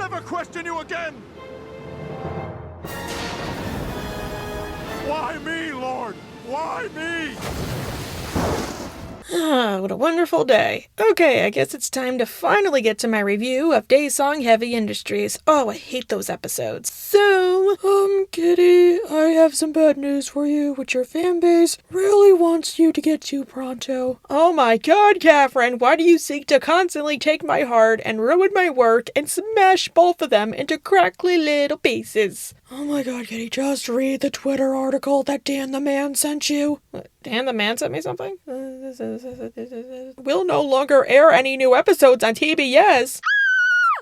never question you again! Why me, Lord? Why me? What a wonderful day. Okay, I guess it's time to finally get to my review of Daysong Heavy Industries. Oh, I hate those episodes. So, Kitty, I have some bad news for you, which your fanbase really wants you to get to pronto. Oh my god, Catherine, why do you seek to constantly take my heart and ruin my work and smash both of them into crackly little pieces? Oh my god, Kitty, just read the Twitter article that Dan the Man sent you. Dan the Man sent me something? We'll no longer air any new episodes on TBS.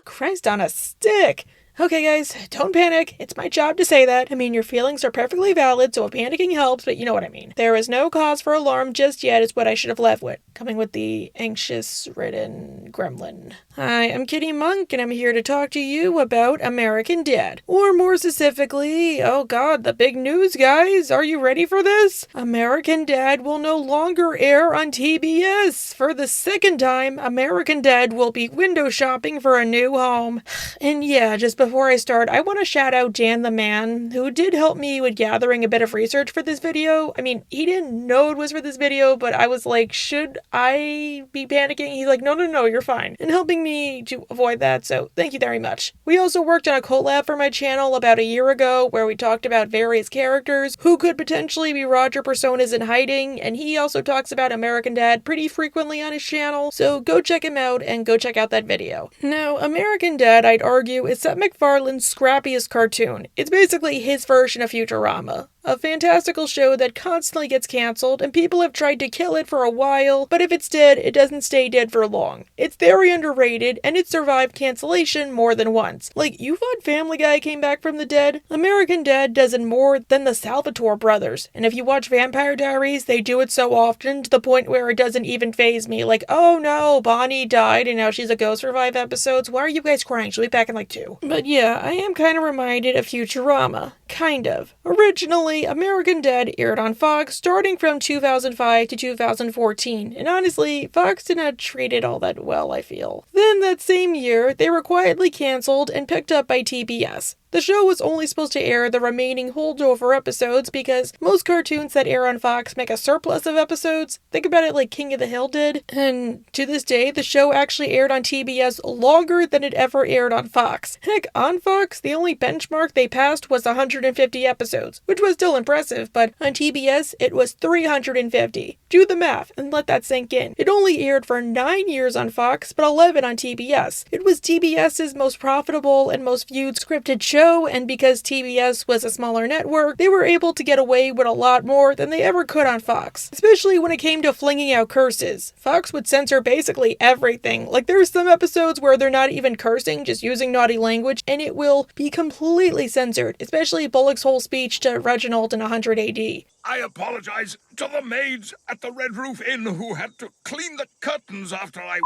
Christ on a stick. Okay guys, don't panic. It's my job to say that. I mean, your feelings are perfectly valid, so panicking helps, but you know what I mean. There is no cause for alarm just yet is what I should have led with. Coming with the anxious-ridden gremlin. Hi, I'm Kitty Monk, and I'm here to talk to you about American Dad. Or more specifically, oh god, the big news, guys. Are you ready for this? American Dad will no longer air on TBS. For the second time, American Dad will be window shopping for a new home. And yeah, just before I start, I want to shout out Dan the Man, who did help me with gathering a bit of research for this video. I mean, he didn't know it was for this video, but I was like, should I be panicking? He's like, no, you're fine. And helping me to avoid that, so thank you very much. We also worked on a collab for my channel about a year ago, where we talked about various characters who could potentially be Roger personas in hiding, and he also talks about American Dad pretty frequently on his channel, so go check him out and go check out that video. Now, American Dad, I'd argue, is Seth MacFarlane's scrappiest cartoon. It's basically his version of Futurama. A fantastical show that constantly gets cancelled, and people have tried to kill it for a while, but if it's dead, it doesn't stay dead for long. It's very underrated, and it survived cancellation more than once. Like, you thought Family Guy came back from the dead? American Dad does it more than the Salvatore brothers, and if you watch Vampire Diaries, they do it so often to the point where it doesn't even faze me. Like, oh no, Bonnie died, and now she's a ghost for 5 episodes. Why are you guys crying? She'll be back in like 2. But yeah, I am kind of reminded of Futurama. Kind of. Originally, American Dad aired on Fox starting from 2005 to 2014, and honestly, Fox did not treat it all that well, I feel. Then that same year, they were quietly cancelled and picked up by TBS. The show was only supposed to air the remaining holdover episodes because most cartoons that air on Fox make a surplus of episodes. Think about it like King of the Hill did. And to this day, the show actually aired on TBS longer than it ever aired on Fox. Heck, on Fox, the only benchmark they passed was 150 episodes, which was still impressive, but on TBS, it was 350. Do the math and let that sink in. It only aired for 9 years on Fox, but 11 on TBS. It was TBS's most profitable and most viewed scripted show, and because TBS was a smaller network, they were able to get away with a lot more than they ever could on Fox, especially when it came to flinging out curses. Fox would censor basically everything. Like, there's some episodes where they're not even cursing, just using naughty language, and it will be completely censored, especially Bullock's whole speech to Reginald in 100 AD. I apologize to the maids at the Red Roof Inn who had to clean the curtains after I...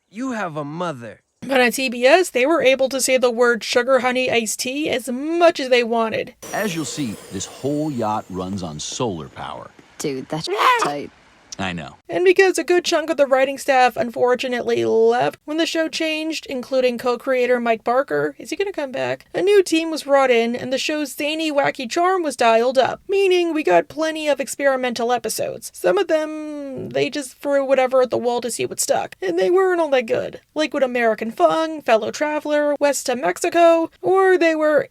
You have a mother. But on TBS, they were able to say the word sugar honey iced tea as much as they wanted. As you'll see, this whole yacht runs on solar power. Dude, that's tight. I know. And because a good chunk of the writing staff unfortunately left when the show changed, including co-creator Mike Barker, is he gonna come back? A new team was brought in, and the show's zany, wacky charm was dialed up, meaning we got plenty of experimental episodes. Some of them, they just threw whatever at the wall to see what stuck, and they weren't all that good. Like with American Fun, Fellow Traveler, West to Mexico, or they were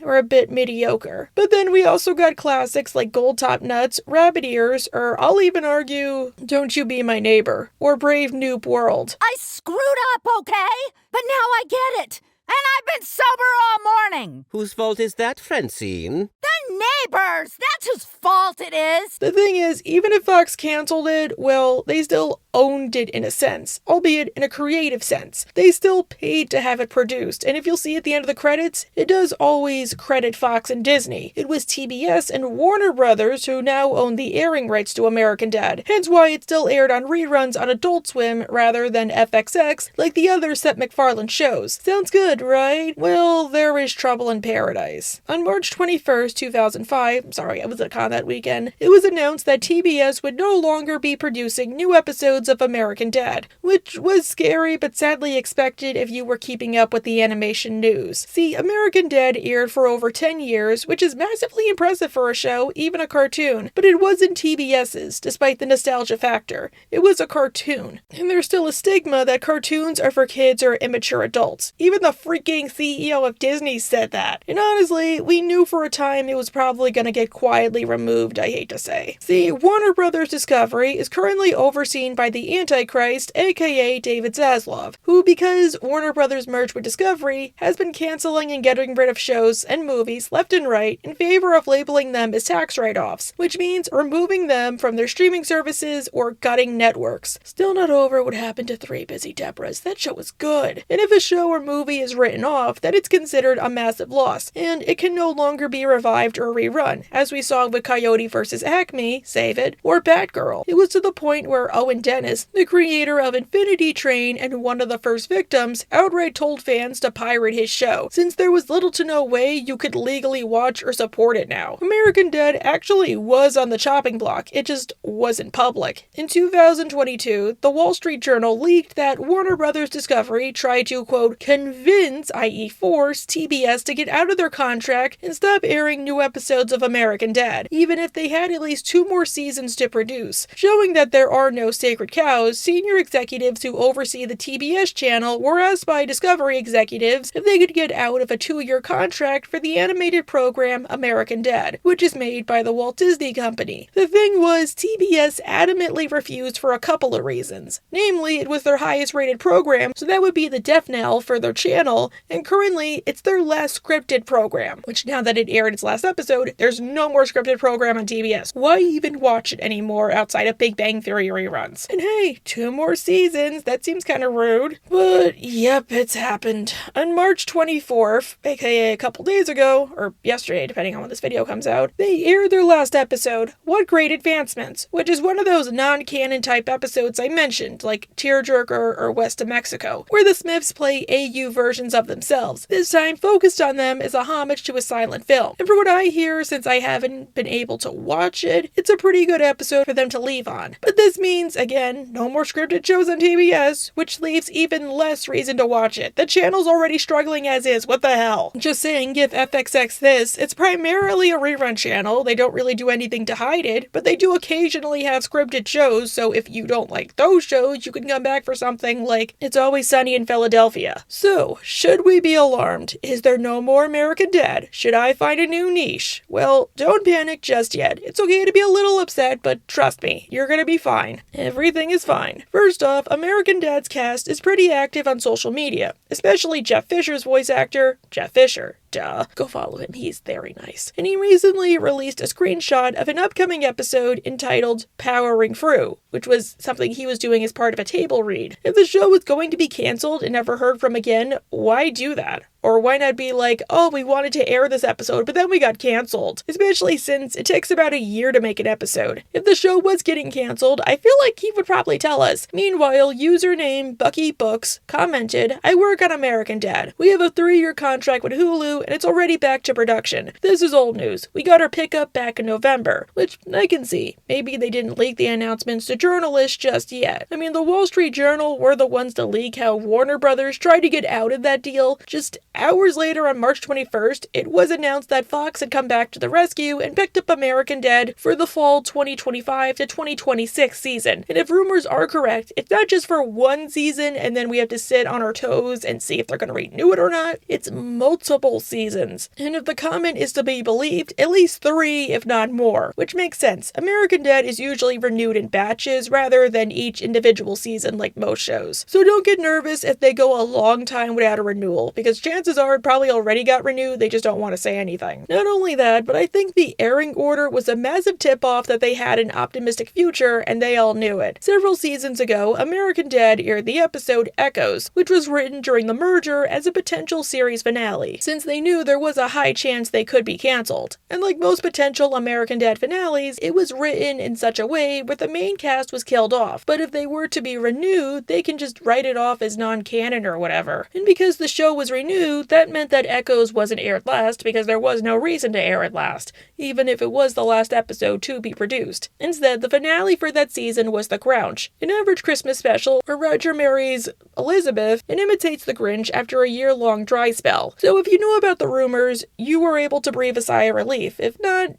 or a bit mediocre. But then we also got classics like Gold Top Nuts, Rabbit Ears, or I'll even argue Don't You Be My Neighbor, or Brave New World. I screwed up, okay? But now I get it. And I've been sober all morning. Whose fault is that, Francine? The neighbors! That's whose fault it is! The thing is, even if Fox canceled it, well, they still owned it in a sense, albeit in a creative sense. They still paid to have it produced, and if you'll see at the end of the credits, it does always credit Fox and Disney. It was TBS and Warner Brothers who now own the airing rights to American Dad, hence why it still aired on reruns on Adult Swim rather than FXX like the other Seth MacFarlane shows. Sounds good, good, right? Well, there is trouble in paradise. On March 21st, 2005, I was at con that weekend, it was announced that TBS would no longer be producing new episodes of American Dad, which was scary but sadly expected if you were keeping up with the animation news. See, American Dad aired for over 10 years, which is massively impressive for a show, even a cartoon, but it wasn't TBS's, despite the nostalgia factor. It was a cartoon. And there's still a stigma that cartoons are for kids or immature adults. Even the freaking CEO of Disney said that. And honestly, we knew for a time it was probably gonna get quietly removed, I hate to say. See, Warner Brothers Discovery is currently overseen by the Antichrist, aka David Zaslav, who, because Warner Brothers merged with Discovery, has been canceling and getting rid of shows and movies left and right in favor of labeling them as tax write-offs, which means removing them from their streaming services or gutting networks. Still not over what happened to Three Busy Debras. That show was good. And if a show or movie is written off, then it's considered a massive loss, and it can no longer be revived or rerun, as we saw with Coyote vs. Acme, Save It, or Batgirl. It was to the point where Owen Dennis, the creator of Infinity Train and one of the first victims, outright told fans to pirate his show, since there was little to no way you could legally watch or support it now. American Dad actually was on the chopping block, it just wasn't public. In 2022, the Wall Street Journal leaked that Warner Brothers Discovery tried to, quote, convince, i.e. force, TBS to get out of their contract and stop airing new episodes of American Dad, even if they had at least 2 more seasons to produce. Showing that there are no sacred cows, senior executives who oversee the TBS channel were asked by Discovery executives if they could get out of a 2-year contract for the animated program American Dad, which is made by the Walt Disney Company. The thing was, TBS adamantly refused for a couple of reasons. Namely, it was their highest rated program, so that would be the death knell for their channel, and currently, it's their last scripted program, which now that it aired its last episode, there's no more scripted program on TBS. Why even watch it anymore outside of Big Bang Theory reruns? And hey, 2 more seasons, that seems kinda rude. But yep, it's happened. On March 24th, aka a couple days ago, or yesterday depending on when this video comes out, they aired their last episode, What Great Advancements, which is one of those non-canon type episodes I mentioned, like Tearjerker or West of Mexico, where the Smiths play AU versions of themselves, this time focused on them as a homage to a silent film. And from what I hear, since I haven't been able to watch it, it's a pretty good episode for them to leave on. But this means, again, no more scripted shows on TBS, which leaves even less reason to watch it. The channel's already struggling as is, what the hell? Just saying, give FXX this, it's primarily a rerun channel, they don't really do anything to hide it, but they do occasionally have scripted shows, so if you don't like those shows, you can come back for something like It's Always Sunny in Philadelphia. So, should we be alarmed? Is there no more American Dad? Should I find a new niche? Well, don't panic just yet. It's okay to be a little upset, but trust me, you're gonna be fine. Everything is fine. First off, American Dad's cast is pretty active on social media, especially Jeff Fisher's voice actor, Jeff Fisher. Duh. Go follow him, he's very nice. And he recently released a screenshot of an upcoming episode entitled Powering Through, which was something he was doing as part of a table read. If the show was going to be cancelled and never heard from again, why do that? Or why not be like, oh, we wanted to air this episode, but then we got cancelled? Especially since it takes about a year to make an episode. If the show was getting cancelled, I feel like he would probably tell us. Meanwhile, username BuckyBooks commented, I work on American Dad. We have a 3-year contract with Hulu, and it's already back to production. This is old news. We got our pickup back in November, which I can see. Maybe they didn't leak the announcements to journalists just yet. I mean, the Wall Street Journal were the ones to leak how Warner Brothers tried to get out of that deal. Just hours later on March 21st, it was announced that Fox had come back to the rescue and picked up American Dad for the fall 2025 to 2026 season. And if rumors are correct, it's not just for 1 season and then we have to sit on our toes and see if they're going to renew it or not. It's multiple seasons. And if the comment is to be believed, at least 3, if not more, which makes sense. American Dad is usually renewed in batches rather than each individual season like most shows. So don't get nervous if they go a long time without a renewal, because chances chances are it probably already got renewed, they just don't want to say anything. Not only that, but I think the airing order was a massive tip-off that they had an optimistic future, and they all knew it. Several seasons ago, American Dad aired the episode Echoes, which was written during the merger as a potential series finale, since they knew there was a high chance they could be cancelled. And like most potential American Dad finales, it was written in such a way where the main cast was killed off, but if they were to be renewed, they can just write it off as non-canon or whatever. And because the show was renewed, that meant that Echoes wasn't aired last because there was no reason to air it last, even if it was the last episode to be produced. Instead, the finale for that season was The Grouch, an average Christmas special where Roger marries Elizabeth and imitates the Grinch after a year-long dry spell. So if you know about the rumors, you were able to breathe a sigh of relief. If not,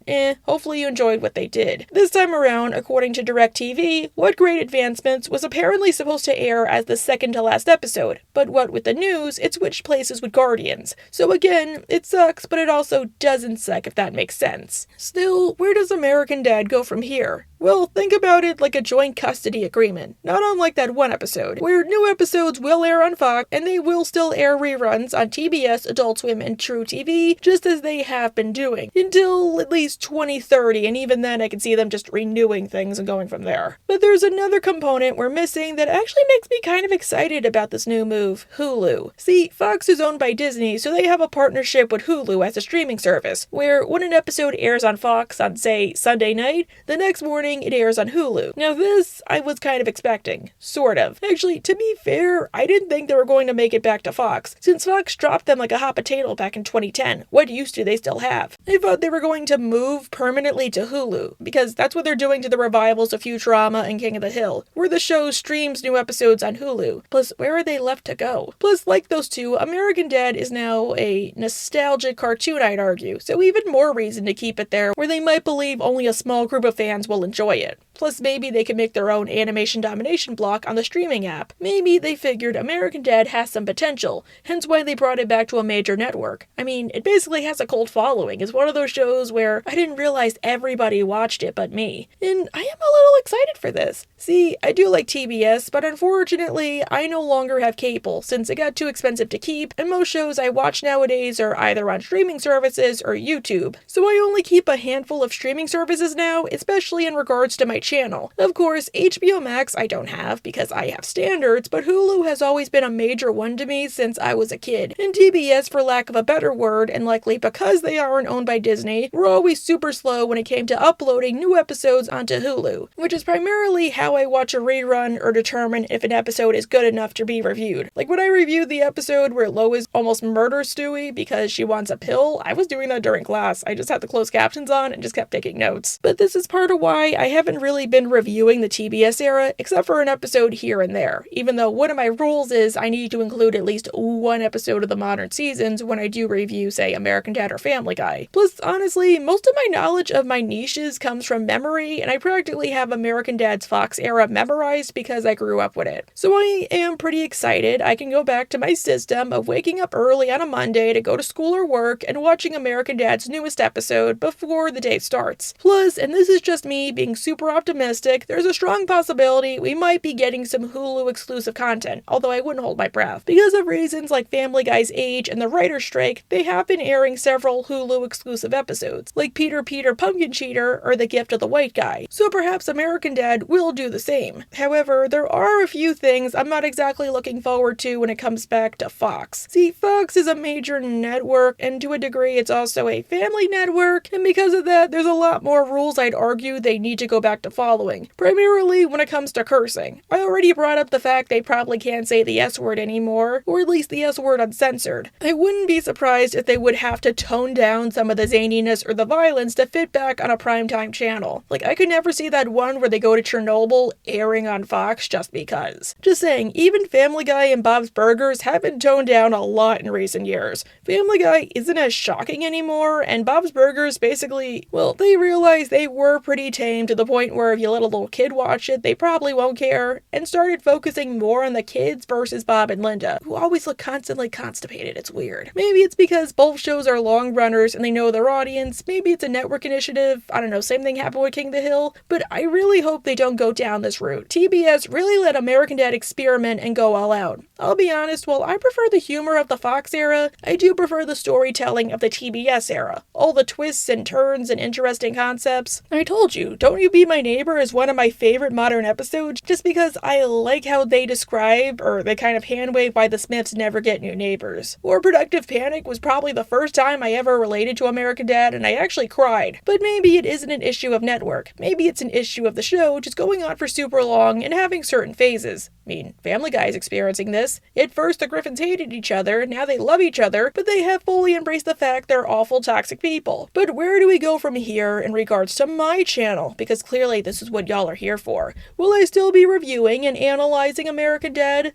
hopefully you enjoyed what they did. This time around, according to DirecTV, What Great Advancements was apparently supposed to air as the second to last episode, but what with the news, it switched places with Guardians. So again, it sucks, but it also doesn't suck, if that makes sense. Still, where does American Dad go from here? Well, think about it like a joint custody agreement, not unlike that one episode, where new episodes will air on Fox, and they will still air reruns on TBS, Adult Swim, and True TV, just as they have been doing, until at least 2030, and even then I can see them just renewing things and going from there. But there's another component we're missing that actually makes me kind of excited about this new move, Hulu. See, Fox is owned by Disney, so they have a partnership with Hulu as a streaming service, where when an episode airs on Fox on, say, Sunday night, the next morning it airs on Hulu. Now this, I was kind of expecting. Sort of. Actually, to be fair, I didn't think they were going to make it back to Fox, since Fox dropped them like a hot potato back in 2010. What use do they still have? I thought they were going to move permanently to Hulu, because that's what they're doing to the revivals of Futurama and King of the Hill, where the show streams new episodes on Hulu. Plus, where are they left to go? Plus, like those two, American Dad is now a nostalgic cartoon, I'd argue, so even more reason to keep it there, where they might believe only a small group of fans will enjoy it. Plus, maybe they could make their own animation domination block on the streaming app. Maybe they figured American Dad has some potential, hence why they brought it back to a major network. I mean, it basically has a cult following. It's one of those shows where I didn't realize everybody watched it but me. And I am a little excited for this. See, I do like TBS, but unfortunately, I no longer have cable since it got too expensive to keep, and most shows I watch nowadays are either on streaming services or YouTube. So I only keep a handful of streaming services now, especially in regards to my channel. Of course, HBO Max I don't have because I have standards, but Hulu has always been a major one to me since I was a kid. And TBS, for lack of a better word, and likely because they aren't owned by Disney, were always super slow when it came to uploading new episodes onto Hulu, which is primarily how I watch a rerun or determine if an episode is good enough to be reviewed. Like when I reviewed the episode where Lois almost murders Stewie because she wants a pill, I was doing that during class. I just had the closed captions on and just kept taking notes. But this is part of why I haven't really been reviewing the TBS era, except for an episode here and there, even though one of my rules is I need to include at least one episode of the modern seasons when I do review, say, American Dad or Family Guy. Plus, honestly, most of my knowledge of my niches comes from memory, and I practically have American Dad's Fox era memorized because I grew up with it. So I am pretty excited I can go back to my system of waking up early on a Monday to go to school or work and watching American Dad's newest episode before the day starts. Plus, and this is just me being super optimistic, there's a strong possibility we might be getting some Hulu exclusive content, although I wouldn't hold my breath. Because of reasons like Family Guy's age and the writer's strike, they have been airing several Hulu exclusive episodes, like Peter Pumpkin Cheater or The Gift of the White Guy, so perhaps American Dad will do the same. However, there are a few things I'm not exactly looking forward to when it comes back to Fox. See, Fox is a major network, and to a degree it's also a family network, and because of that, there's a lot more rules I'd argue they need to go back to following, primarily when it comes to cursing. I already brought up the fact they probably can't say the S-word anymore, or at least the S-word uncensored. I wouldn't be surprised if they would have to tone down some of the zaniness or the violence to fit back on a primetime channel. Like, I could never see that one where they go to Chernobyl airing on Fox just because. Just saying, even Family Guy and Bob's Burgers have been toned down a lot in recent years. Family Guy isn't as shocking anymore, and Bob's Burgers basically, well, they realized they were pretty tame to the point where if you let a little kid watch it, they probably won't care, and started focusing more on the kids versus Bob and Linda, who always look constantly constipated. It's weird. Maybe it's because both shows are long runners and they know their audience. Maybe it's a network initiative. I don't know, same thing happened with King of the Hill, but I really hope they don't go down this route. TBS really let American Dad experiment and go all out. I'll be honest, while I prefer the humor of the Fox era, I do prefer the storytelling of the TBS era. All the twists and turns and interesting concepts. I told you, Don't You Be My Neighbor is one of my favorite modern episodes just because I like how they describe, or they kind of handwave why the Smiths never get new neighbors. Or Productive Panic was probably the first time I ever related to American Dad and I actually cried. But maybe it isn't an issue of network. Maybe it's an issue of the show just going on for super long and having certain phases. I mean, Family Guy is experiencing this. At first the Griffins hated each other, now they love each other, but they have fully embraced the fact they're awful toxic people. But where do we go from here in regards to my channel? Because clearly this is what y'all are here for. Will I still be reviewing and analyzing American Dad?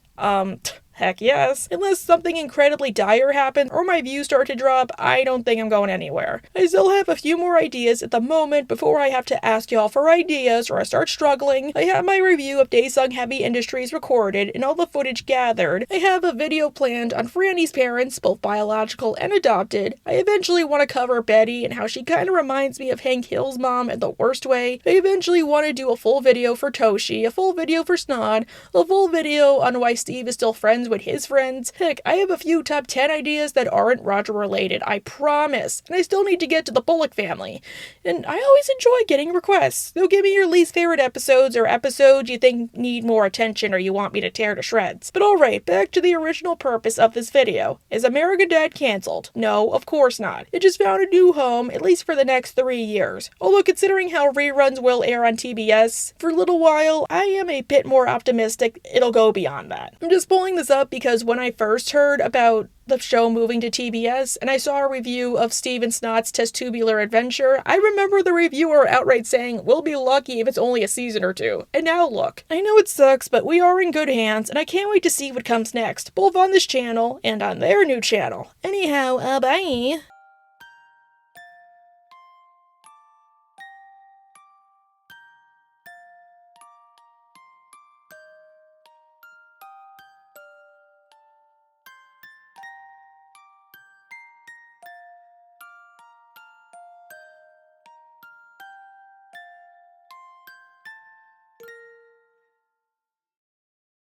Heck yes. Unless something incredibly dire happens or my views start to drop, I don't think I'm going anywhere. I still have a few more ideas at the moment before I have to ask y'all for ideas or I start struggling. I have my review of Daysung Heavy Industries recorded and all the footage gathered. I have a video planned on Franny's parents, both biological and adopted. I eventually want to cover Betty and how she kind of reminds me of Hank Hill's mom in the worst way. I eventually want to do a full video for Toshi, a full video for Snod, a full video on why Steve is still friends with his friends. Heck, I have a few top 10 ideas that aren't Roger related, I promise. And I still need to get to the Bullock family. And I always enjoy getting requests. So give me your least favorite episodes or episodes you think need more attention or you want me to tear to shreds. But alright, back to the original purpose of this video. Is American Dad cancelled? No, of course not. It just found a new home, at least for the next 3 years. Although considering how reruns will air on TBS for a little while, I am a bit more optimistic it'll go beyond that. I'm just pulling this up because when I first heard about the show moving to TBS and I saw a review of Steven Snott's Testubular Adventure, I remember the reviewer outright saying, we'll be lucky if it's only a season or 2. And now look, I know it sucks, but we are in good hands and I can't wait to see what comes next, both on this channel and on their new channel. Anyhow, bye!